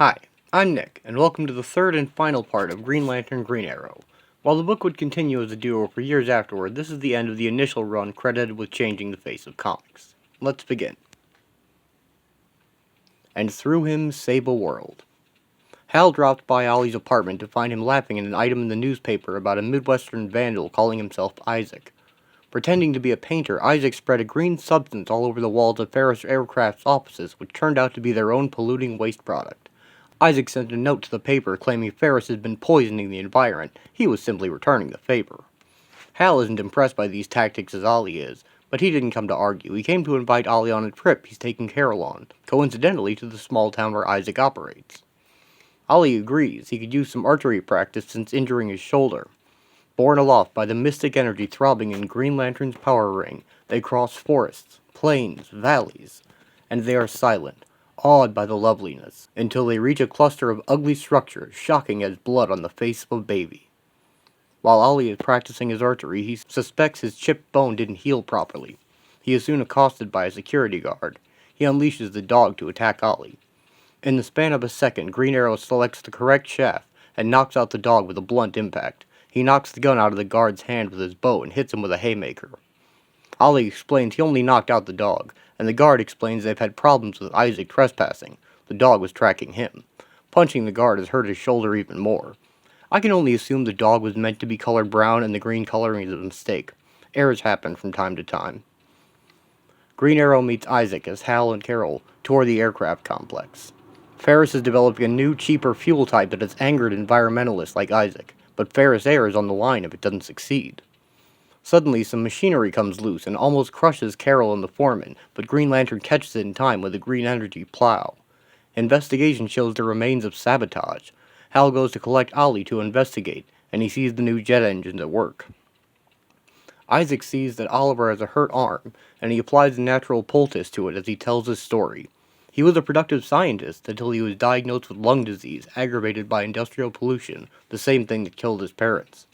Hi, I'm Nick, and welcome to the third and final part of Green Lantern Green Arrow. While the book would continue as a duo for years afterward, this is the end of the initial run credited with changing the face of comics. Let's begin. And through him save a world. Hal dropped by Ollie's apartment to find him laughing at an item in the newspaper about a Midwestern vandal calling himself Isaac. Pretending to be a painter, Isaac spread a green substance all over the walls of Ferris Aircraft's offices, which turned out to be their own polluting waste product. Isaac sent a note to the paper claiming Ferris had been poisoning the environment. He was simply returning the favor. Hal isn't impressed by these tactics as Ollie is, but he didn't come to argue. He came to invite Ollie on a trip he's taking Carol on, coincidentally to the small town where Isaac operates. Ollie agrees he could use some archery practice since injuring his shoulder. Borne aloft by the mystic energy throbbing in Green Lantern's power ring, they cross forests, plains, valleys, and they are silent, awed by the loveliness, until they reach a cluster of ugly structures, shocking as blood on the face of a baby. While Ollie is practicing his archery, he suspects his chipped bone didn't heal properly. He is soon accosted by a security guard. He unleashes the dog to attack Ollie. In the span of a second, Green Arrow selects the correct shaft and knocks out the dog with a blunt impact. He knocks the gun out of the guard's hand with his bow and hits him with a haymaker. Ollie explains he only knocked out the dog, and the guard explains they've had problems with Isaac trespassing. The dog was tracking him. Punching the guard has hurt his shoulder even more. I can only assume the dog was meant to be colored brown and the green coloring is a mistake. Errors happen from time to time. Green Arrow meets Isaac as Hal and Carol tour the aircraft complex. Ferris is developing a new, cheaper fuel type that has angered environmentalists like Isaac, but Ferris Air is on the line if it doesn't succeed. Suddenly, some machinery comes loose and almost crushes Carol and the foreman, but Green Lantern catches it in time with a green energy plow. Investigation shows the remains of sabotage. Hal goes to collect Ollie to investigate, and he sees the new jet engines at work. Isaac sees that Oliver has a hurt arm, and he applies a natural poultice to it as he tells his story. He was a productive scientist until he was diagnosed with lung disease aggravated by industrial pollution, the same thing that killed his parents.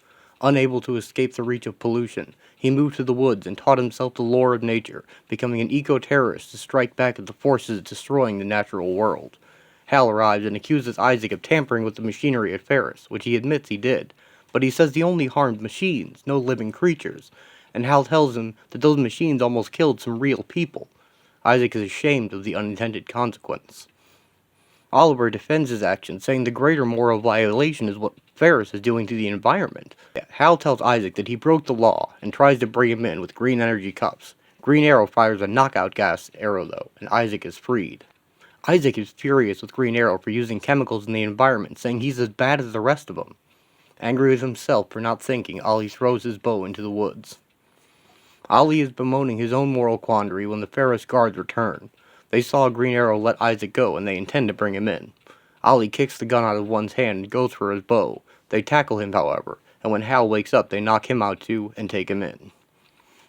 Unable to escape the reach of pollution, he moved to the woods and taught himself the lore of nature, becoming an eco-terrorist to strike back at the forces destroying the natural world. Hal arrives and accuses Isaac of tampering with the machinery at Ferris, which he admits he did, but he says he only harmed machines, no living creatures, and Hal tells him that those machines almost killed some real people. Isaac is ashamed of the unintended consequence. Oliver defends his action, saying the greater moral violation is what Ferris is doing to the environment. Hal tells Isaac that he broke the law and tries to bring him in with green energy cups. Green Arrow fires a knockout gas arrow though, and Isaac is freed. Isaac is furious with Green Arrow for using chemicals in the environment, saying he's as bad as the rest of them. Angry with himself for not thinking, Ollie throws his bow into the woods. Ollie is bemoaning his own moral quandary when the Ferris guards return. They saw Green Arrow let Isaac go, and they intend to bring him in. Ollie kicks the gun out of one's hand and goes for his bow. They tackle him, however, and when Hal wakes up, they knock him out too and take him in.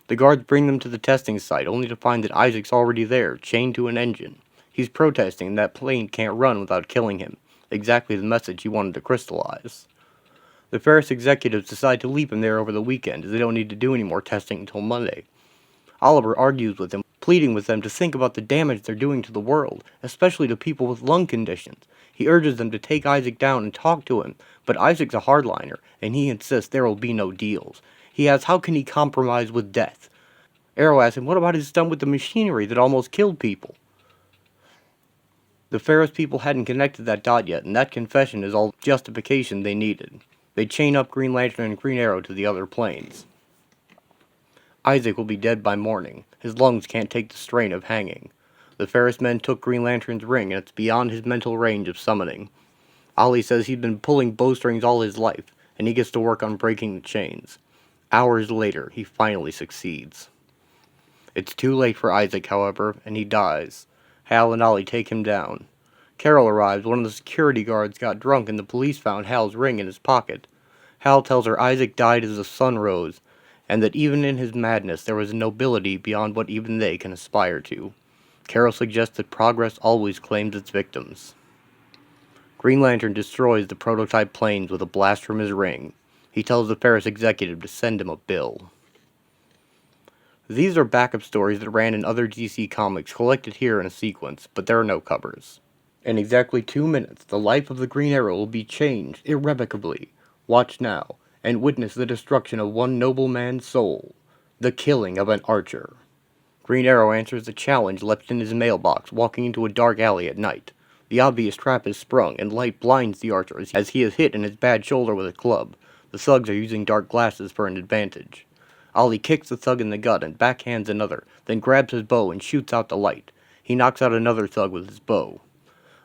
The guards bring them to the testing site, only to find that Isaac's already there, chained to an engine. He's protesting that plane can't run without killing him, exactly the message he wanted to crystallize. The Ferris executives decide to leave him there over the weekend, as they don't need to do any more testing until Monday. Oliver argues with them, pleading with them to think about the damage they're doing to the world, especially to people with lung conditions. He urges them to take Isaac down and talk to him, but Isaac's a hardliner, and he insists there will be no deals. He asks how can he compromise with death. Arrow asks him what about his stunt with the machinery that almost killed people. The Ferris people hadn't connected that dot yet, and that confession is all justification they needed. They chain up Green Lantern and Green Arrow to the other planes. Isaac will be dead by morning. His lungs can't take the strain of hanging. The Ferris men took Green Lantern's ring, and it's beyond his mental range of summoning. Ollie says he'd been pulling bowstrings all his life, and he gets to work on breaking the chains. Hours later, he finally succeeds. It's too late for Isaac, however, and he dies. Hal and Ollie take him down. Carol arrives. One of the security guards got drunk and the police found Hal's ring in his pocket. Hal tells her Isaac died as the sun rose, and that even in his madness there was a nobility beyond what even they can aspire to. Carol suggests that progress always claims its victims. Green Lantern destroys the prototype planes with a blast from his ring. He tells the Ferris executive to send him a bill. These are backup stories that ran in other DC comics collected here in a sequence, but there are no covers. In exactly 2 minutes, the life of the Green Arrow will be changed irrevocably. Watch now, and witness the destruction of one noble man's soul, the killing of an archer. Green Arrow answers the challenge left in his mailbox, walking into a dark alley at night. The obvious trap is sprung, and light blinds the archer as he is hit in his bad shoulder with a club. The thugs are using dark glasses for an advantage. Ollie kicks the thug in the gut and backhands another, then grabs his bow and shoots out the light. He knocks out another thug with his bow.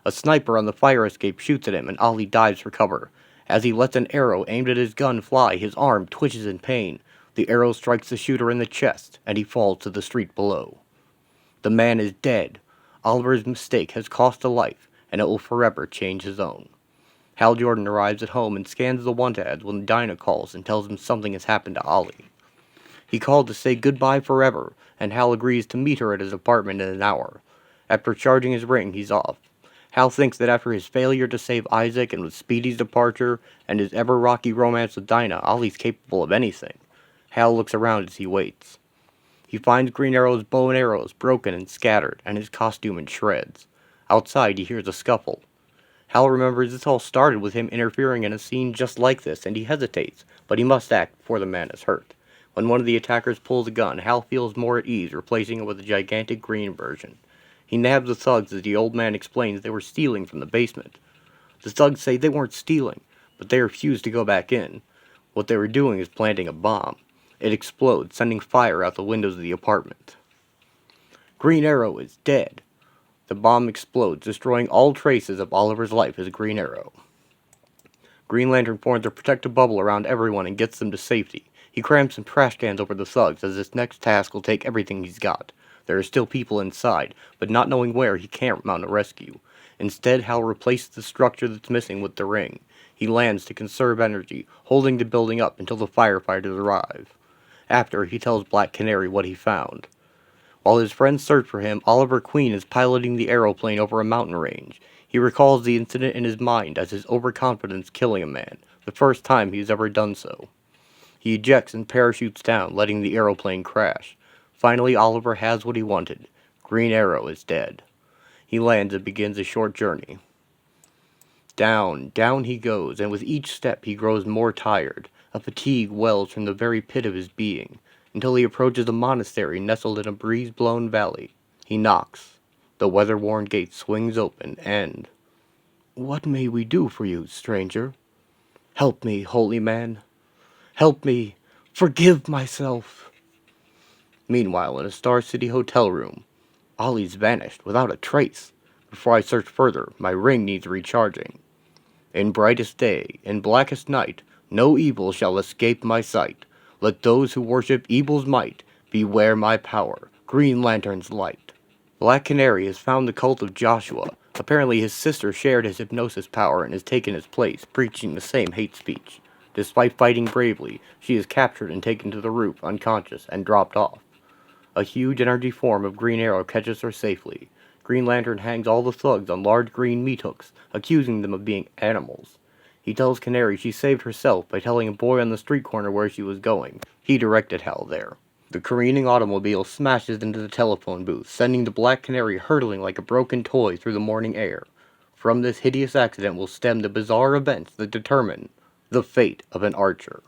A sniper on the fire escape shoots at him, and Ollie dives for cover. As he lets an arrow aimed at his gun fly, his arm twitches in pain. The arrow strikes the shooter in the chest, and he falls to the street below. The man is dead. Oliver's mistake has cost a life, and it will forever change his own. Hal Jordan arrives at home and scans the want ads when Dinah calls and tells him something has happened to Ollie. He called to say goodbye forever, and Hal agrees to meet her at his apartment in an hour. After charging his ring, he's off. Hal thinks that after his failure to save Isaac and with Speedy's departure and his ever-rocky romance with Dinah, Ollie's capable of anything. Hal looks around as he waits. He finds Green Arrow's bow and arrows broken and scattered, and his costume in shreds. Outside, he hears a scuffle. Hal remembers this all started with him interfering in a scene just like this, and he hesitates, but he must act before the man is hurt. When one of the attackers pulls a gun, Hal feels more at ease, replacing it with a gigantic green version. He nabs the thugs as the old man explains they were stealing from the basement. The thugs say they weren't stealing, but they refuse to go back in. What they were doing is planting a bomb. It explodes, sending fire out the windows of the apartment. Green Arrow is dead. The bomb explodes, destroying all traces of Oliver's life as Green Arrow. Green Lantern forms a protective bubble around everyone and gets them to safety. He crams some trash cans over the thugs, as his next task will take everything he's got. There are still people inside, but not knowing where, he can't mount a rescue. Instead, Hal replaces the structure that's missing with the ring. He lands to conserve energy, holding the building up until the firefighters arrive. After, he tells Black Canary what he found. While his friends search for him, Oliver Queen is piloting the aeroplane over a mountain range. He recalls the incident in his mind as his overconfidence killing a man, the first time he's ever done so. He ejects and parachutes down, letting the aeroplane crash. Finally, Oliver has what he wanted. Green Arrow is dead. He lands and begins a short journey. Down, down he goes, and with each step he grows more tired. A fatigue wells from the very pit of his being, until he approaches a monastery nestled in a breeze-blown valley. He knocks. The weather-worn gate swings open, and... "What may we do for you, stranger?" "Help me, holy man. Help me. Forgive myself." Meanwhile, in a Star City hotel room, Ollie's vanished without a trace. Before I search further, my ring needs recharging. In brightest day, in blackest night, no evil shall escape my sight. Let those who worship evil's might beware my power, Green Lantern's light. Black Canary has found the cult of Joshua. Apparently his sister shared his hypnosis power and has taken his place, preaching the same hate speech. Despite fighting bravely, she is captured and taken to the roof, unconscious, and dropped off. A huge energy form of Green Arrow catches her safely. Green Lantern hangs all the thugs on large green meat hooks, accusing them of being animals. He tells Canary she saved herself by telling a boy on the street corner where she was going. He directed Hal there. The careening automobile smashes into the telephone booth, sending the Black Canary hurtling like a broken toy through the morning air. From this hideous accident will stem the bizarre events that determine the fate of an archer.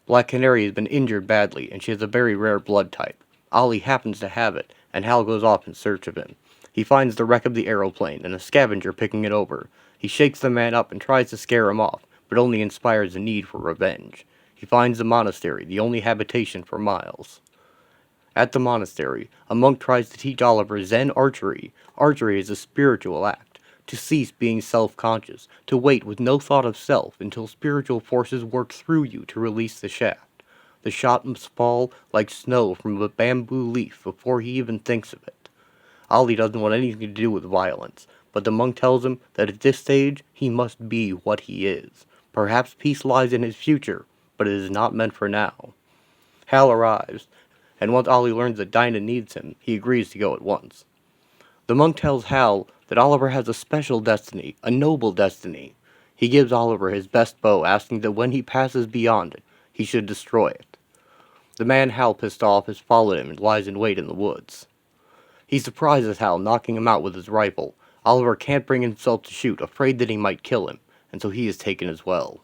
Black Canary has been injured badly, and she has a very rare blood type. Ollie happens to have it, and Hal goes off in search of him. He finds the wreck of the aeroplane, and a scavenger picking it over. He shakes the man up and tries to scare him off, but only inspires a need for revenge. He finds the monastery, the only habitation for Miles. At the monastery, a monk tries to teach Oliver Zen archery. Archery is a spiritual act. To cease being self-conscious, to wait with no thought of self until spiritual forces work through you to release the shaft. The shot must fall like snow from a bamboo leaf before he even thinks of it. Ollie doesn't want anything to do with violence, but the monk tells him that at this stage he must be what he is. Perhaps peace lies in his future, but it is not meant for now. Hal arrives, and once Ollie learns that Dinah needs him, he agrees to go at once. The monk tells Hal that Oliver has a special destiny, a noble destiny. He gives Oliver his best bow, asking that when he passes beyond it, he should destroy it. The man Hal pissed off has followed him and lies in wait in the woods. He surprises Hal, knocking him out with his rifle. Oliver can't bring himself to shoot, afraid that he might kill him, and so he is taken as well.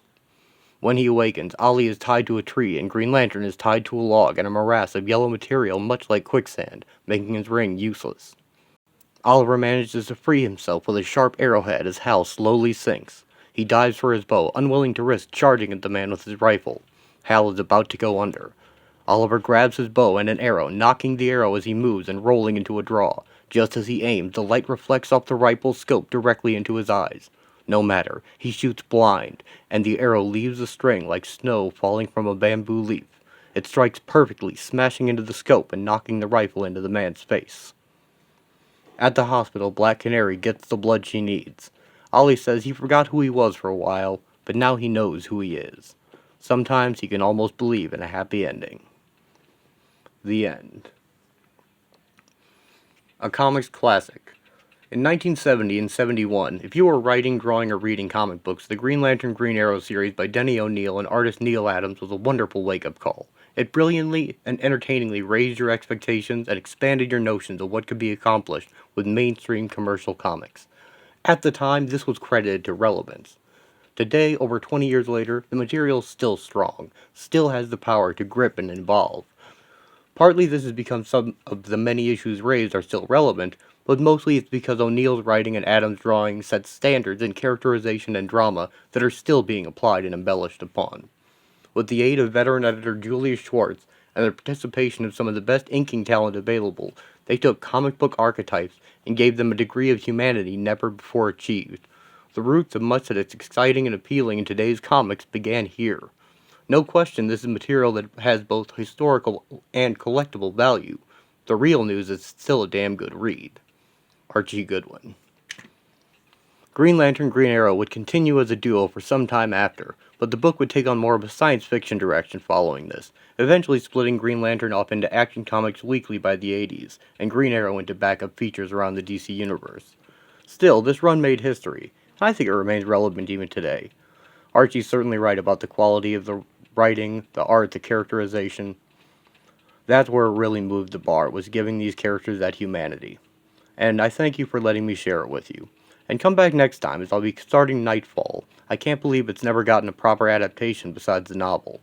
When he awakens, Ollie is tied to a tree, and Green Lantern is tied to a log and a morass of yellow material much like quicksand, making his ring useless. Oliver manages to free himself with a sharp arrowhead as Hal slowly sinks. He dives for his bow, unwilling to risk charging at the man with his rifle. Hal is about to go under. Oliver grabs his bow and an arrow, knocking the arrow as he moves and rolling into a draw. Just as he aims, the light reflects off the rifle's scope directly into his eyes. No matter, he shoots blind, and the arrow leaves the string like snow falling from a bamboo leaf. It strikes perfectly, smashing into the scope and knocking the rifle into the man's face. At the hospital, Black Canary gets the blood she needs. Ollie says he forgot who he was for a while, but now he knows who he is. Sometimes he can almost believe in a happy ending. The end. A comics classic. In 1970 and 71, if you were writing, drawing, or reading comic books, the Green Lantern Green Arrow series by Denny O'Neil and artist Neil Adams was a wonderful wake-up call. It brilliantly and entertainingly raised your expectations and expanded your notions of what could be accomplished with mainstream commercial comics. At the time, this was credited to relevance. Today, over 20 years later, the material is still strong, still has the power to grip and evolve. Partly this is because some of the many issues raised are still relevant, but mostly it's because O'Neill's writing and Adams' drawing set standards in characterization and drama that are still being applied and embellished upon. With the aid of veteran editor Julius Schwartz and the participation of some of the best inking talent available, they took comic book archetypes and gave them a degree of humanity never before achieved. The roots of much that is exciting and appealing in today's comics began here. No question this is material that has both historical and collectible value. The real news is still a damn good read. Archie Goodwin. Green Lantern Green Arrow would continue as a duo for some time after, but the book would take on more of a science fiction direction following this, eventually splitting Green Lantern off into Action Comics Weekly by the 80s, and Green Arrow into backup features around the DC Universe. Still, this run made history, and I think it remains relevant even today. Archie's certainly right about the quality of the writing, the art, the characterization. That's where it really moved the bar, was giving these characters that humanity. And I thank you for letting me share it with you. And come back next time, as I'll be starting Nightfall. I can't believe it's never gotten a proper adaptation besides the novel.